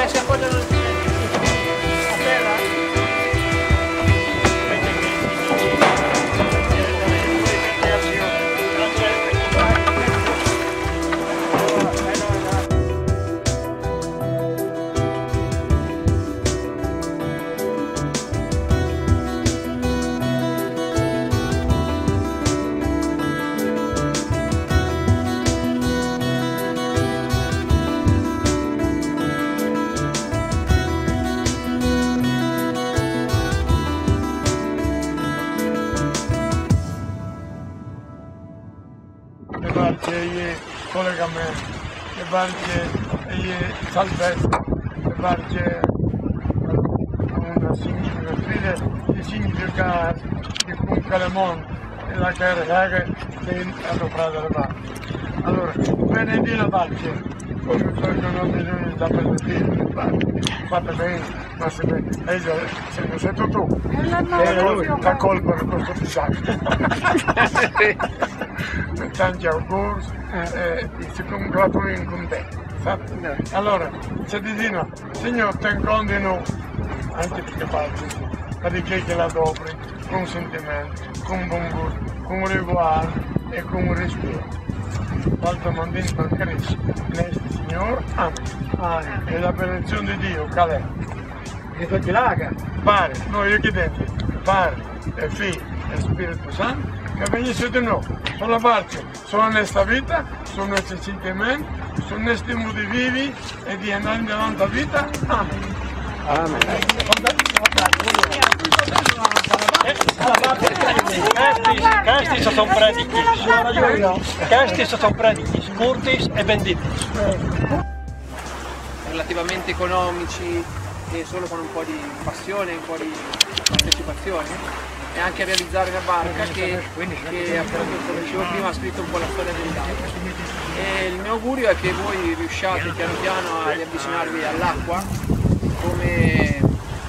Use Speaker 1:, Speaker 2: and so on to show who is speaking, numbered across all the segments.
Speaker 1: dove si appoggiano le pinne? A terra?
Speaker 2: Le barche e collegamenti, le barche e salvezza, le barche una significa sfida che significa che con Calemon e la carriera che hanno preso le barche. Allora, venerdì la barche, come sono bisogno da prendere, fatta bene, ma se ne sei tu, la colpa di questo disastro. Tanti auguri e si congratulano con te. Allora, se dicono, Signore, ten conto di noi, anche perché faccio, perché la dopri, con sentimento, con buon gusto, con riguardo e con rispetto. L'altro mandino per Cristo, nel Signore, amen. E la benedizione di Dio, qual è?
Speaker 1: Che tu ti laga?
Speaker 2: Padre, noi io chiedendo, Padre e Figlio e Spirito Santo, che venisse di noi, sulla barca, sulla nostra vita, sui nostri sentimenti, sui nostri modi vivi e di andare nella vita. Amen.
Speaker 1: Amen. Questi sono predichi, curtis e benditis.
Speaker 3: Relativamente economici e solo con un po' di passione, un po' di partecipazione e anche realizzare una barca che appunto, come dicevo prima, ha scritto un po' la storia dell'Italia. E il mio augurio è che voi riusciate piano piano a riavvicinarvi all'acqua come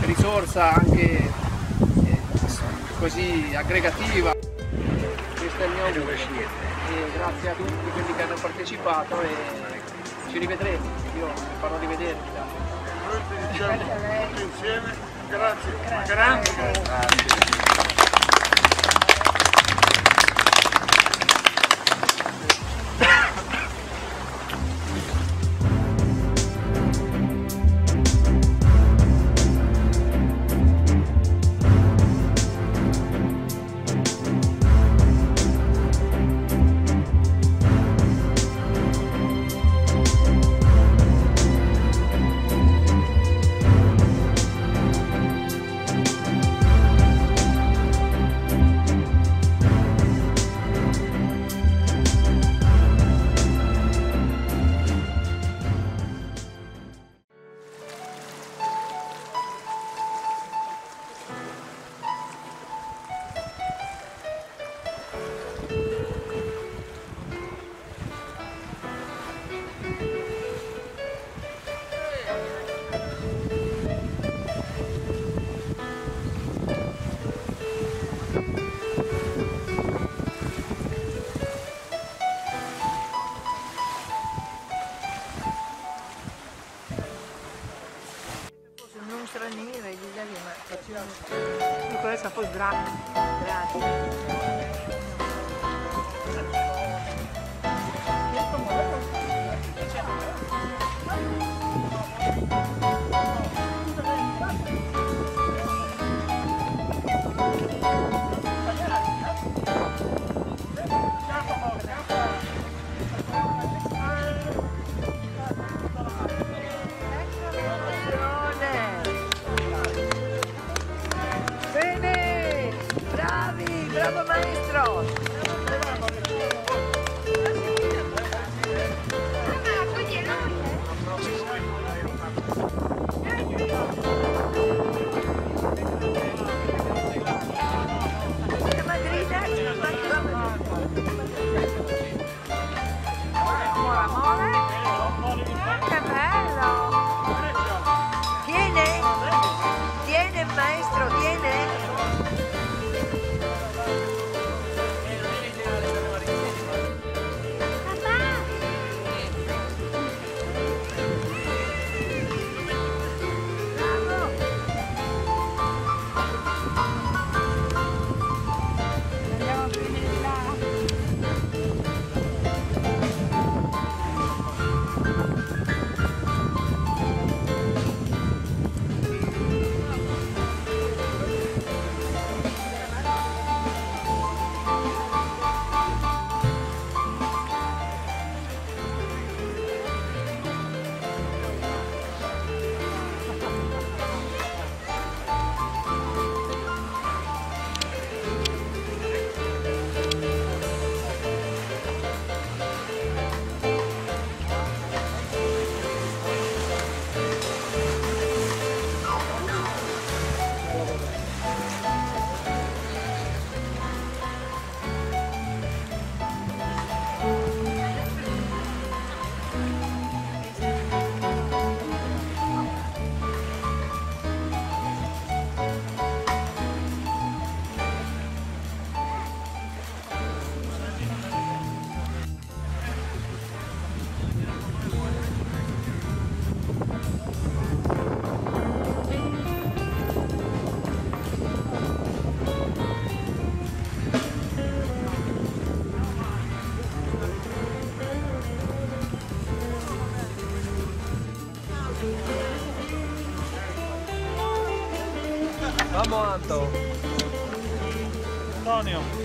Speaker 3: risorsa anche così aggregativa. Questo è il mio augurio e grazie a tutti quelli che hanno partecipato e ci rivedremo, io vi farò rivedere.
Speaker 2: Noi ti diciamo tutti insieme, grazie, grande.
Speaker 4: Straniere, gli dicevi, ma facciamo questa poi grazie. Bene, bravi, bravo maestro.
Speaker 1: Vamos Anto.
Speaker 2: Antonio.